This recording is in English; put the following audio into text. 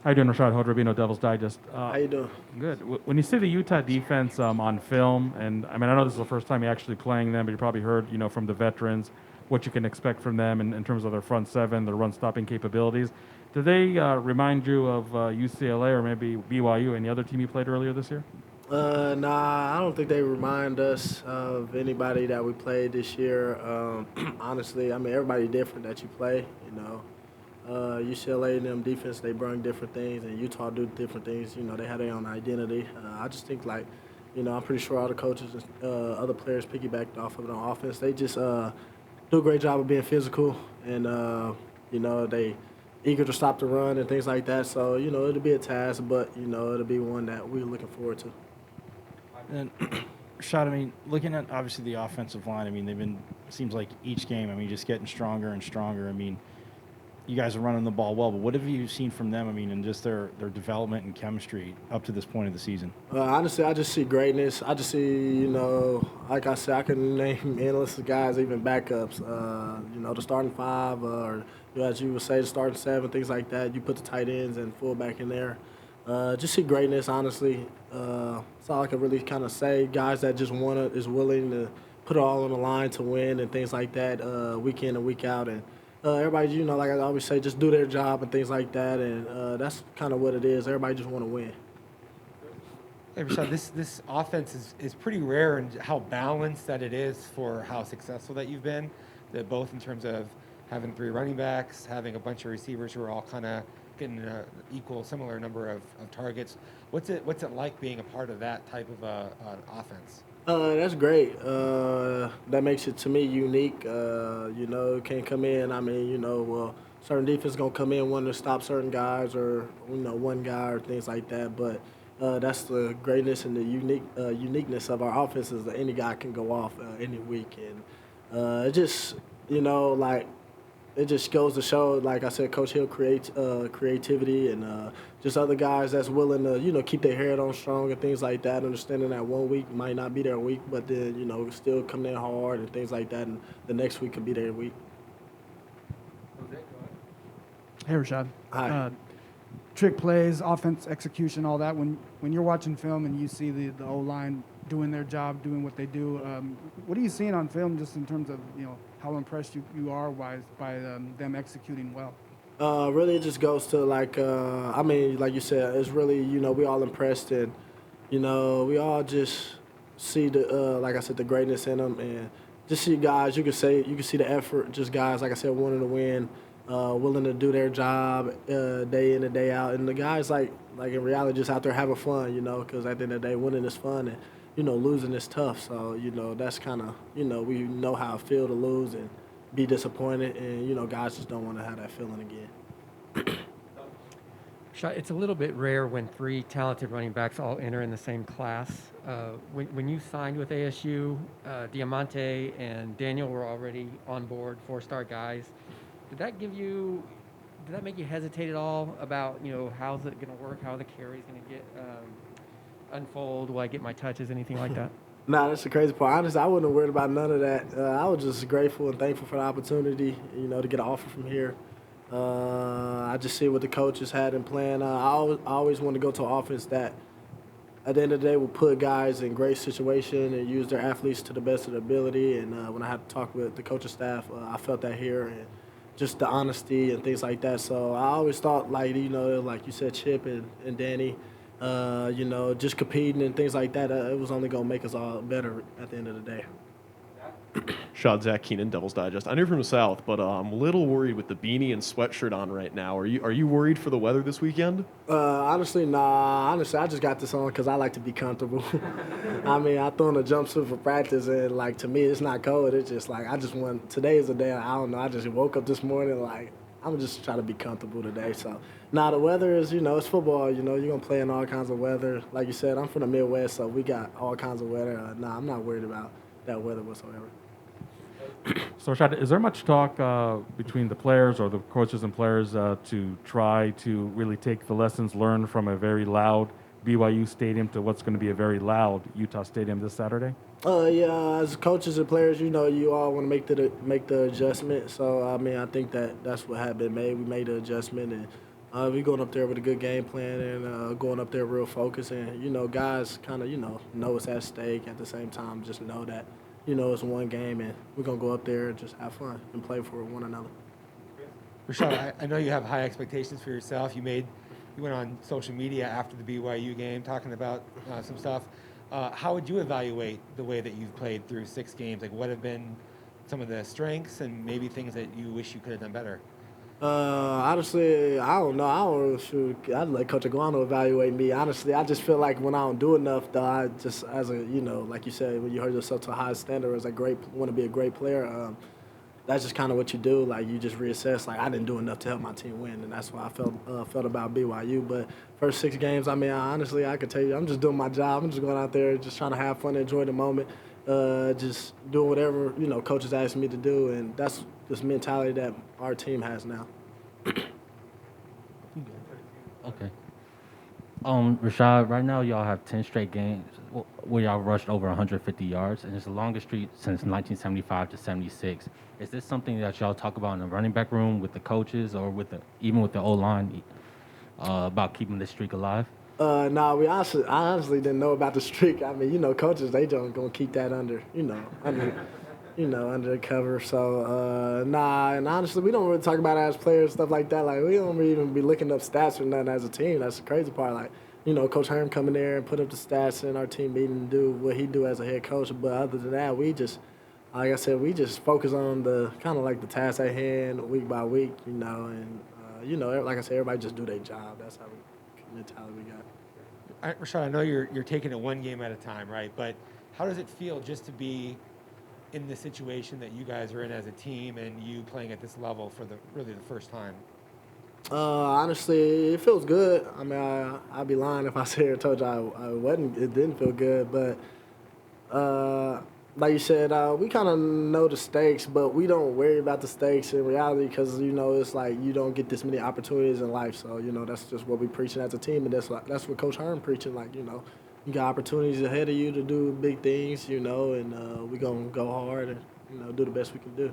How you doing, Rachaad White, Devil's Digest? How you doing? Good. When you see the Utah defense on film, and I mean, I know this is the first time you're actually playing them, but you probably heard, from the veterans what you can expect from them in terms of their front seven, their run-stopping capabilities. Do they remind you of UCLA or maybe BYU, any other team you played earlier this year? Nah, I don't think they remind us of anybody that we played this year. Honestly, I mean, everybody different that you play, UCLA and them defense, they bring different things, and Utah do different things. They have their own identity. I just think, like, I'm pretty sure all the coaches and other players piggybacked off of it on offense. They just do a great job of being physical, and, they eager to stop the run and things like that. So, it'll be a task, but, it'll be one that we're looking forward to. And Shot, I mean, looking at obviously the offensive line, I mean, they've been, seems like each game, I mean, just getting stronger and stronger. I mean, you guys are running the ball well, but what have you seen from them, I mean, and just their development and chemistry up to this point of the season? Honestly, I just see greatness. I just see, like I said, I can name endless guys, even backups. The starting five, or as you would say, the starting seven, things like that. You put the tight ends and fullback in there. Just see greatness, honestly. That's all I can really kind of say. Guys that just is willing to put it all on the line to win and things like that, week in and week out. And everybody, like I always say, just do their job and things like that. And that's kind of what it is. Everybody just want to win. Hey, Rachaad, this offense is pretty rare in how balanced that it is for how successful that you've been, that both in terms of having three running backs, having a bunch of receivers who are all kind of getting an similar number of targets. What's it like being a part of that type of an offense? That's great. That makes it, to me, unique. Can't come in. I mean, certain defense gonna come in wanting to stop certain guys or one guy or things like that. But that's the greatness and the uniqueness of our offense is that any guy can go off any week, and it just like it just goes to show, like I said, Coach Hill creates creativity and just other guys that's willing to, keep their head on strong and things like that, understanding that 1 week might not be their week, but then, still come in hard and things like that, and the next week could be their week. Hey, Rachaad. Hi. Trick plays, offense execution, all that. When you're watching film and you see the O-line doing their job, doing what they do, what are you seeing on film just in terms of, how impressed you are by them executing well? Really, it just goes to, like you said, it's really, we all impressed, and, we all just see like I said, the greatness in them, and just see guys, you can see the effort, just guys, like I said, wanting to win, willing to do their job day in and day out, and the guys, like in reality, just out there having fun, because at the end of the day, winning is fun, and, losing is tough. So, that's kind of, we know how it feels to lose and be disappointed, and, guys just don't want to have that feeling again. It's a little bit rare when three talented running backs all enter in the same class. When you signed with ASU, Diamante and Daniel were already on board, four-star guys. Did that make you hesitate at all about, how's it going to work, how the carry's going to get unfold, will I get my touches, anything like that? Nah, that's the crazy part. Honestly, I wasn't worried about none of that. I was just grateful and thankful for the opportunity, to get an offer from here. I just see what the coaches had in plan. I always want to go to an offense that, at the end of the day, will put guys in great situation and use their athletes to the best of their ability. And when I had to talk with the coaching staff, I felt that here, and just the honesty and things like that. So I always thought, like you said, Chip and Danny, just competing and things like that, it was only going to make us all better at the end of the day. Zach Keenan, Devil's Digest. I know you're from the South, but I'm a little worried with the beanie and sweatshirt on right now. Are you worried for the weather this weekend? Honestly, nah. Honestly, I just got this on because I like to be comfortable. I mean, I threw on a jumpsuit for practice, and, like, to me, it's not cold. It's just, like, today is a day, I don't know, I just woke up this morning, like, I'm just trying to be comfortable today. So, the weather is, it's football. You're going to play in all kinds of weather. Like you said, I'm from the Midwest, so we got all kinds of weather. I'm not worried about that weather whatsoever. So, Rachaad, is there much talk between the players or the coaches and players to try to really take the lessons learned from a very loud BYU stadium to what's going to be a very loud Utah stadium this Saturday? Yeah, as coaches and players, you all want to make the adjustment. So, I mean, I think that's what had been made. We made the adjustment, and We going up there with a good game plan and going up there real focused. And, guys kind of, know it's at stake at the same time. Just know that, it's one game and we're going to go up there and just have fun and play for one another. Rachaad, I know you have high expectations for yourself. You went on social media after the BYU game talking about some stuff. How would you evaluate the way that you've played through 6 games? Like, what have been some of the strengths and maybe things that you wish you could have done better? Honestly, I don't know. I don't shoot. I'd let Coach Aguano evaluate me. Honestly, I just feel like when I don't do enough, though, I just, as a, like you said, when you hold yourself to a high standard as want to be a great player, that's just kind of what you do. Like, you just reassess, like, I didn't do enough to help my team win, and that's what I felt about BYU. But first 6 games, I mean, honestly, I could tell you, I'm just doing my job. I'm just going out there, just trying to have fun, enjoy the moment, just doing whatever, coaches ask me to do, and that's this mentality that our team has now. Okay. Rachaad, right now y'all have 10 straight games where y'all rushed over 150 yards, and it's the longest streak since 1975 to 76. Is this something that y'all talk about in the running back room with the coaches or even with the O-line about keeping this streak alive? No, I honestly didn't know about the streak. I mean, coaches, they don't gonna keep that under the cover. So, nah, and honestly, we don't really talk about it as players, stuff like that. Like, we don't really even be looking up stats or nothing as a team. That's the crazy part. Like, Coach Herm come in there and put up the stats in our team meeting and do what he do as a head coach. But other than that, we just, like I said, we just focus on the kind of like the task at hand week by week, and, like I said, everybody just do their job. That's how mentality we got. Rachaad, I know you're taking it one game at a time, right? But how does it feel just to be in the situation that you guys are in as a team and you playing at this level for really the first time? Honestly, it feels good. I mean, I'd be lying if I said or told you I wasn't. It didn't feel good, but like you said, we kind of know the stakes, but we don't worry about the stakes in reality because it's like you don't get this many opportunities in life. So that's just what we preaching as a team, and that's what Coach Herm preaching. Like you got opportunities ahead of you to do big things, and we gonna go hard and do the best we can do.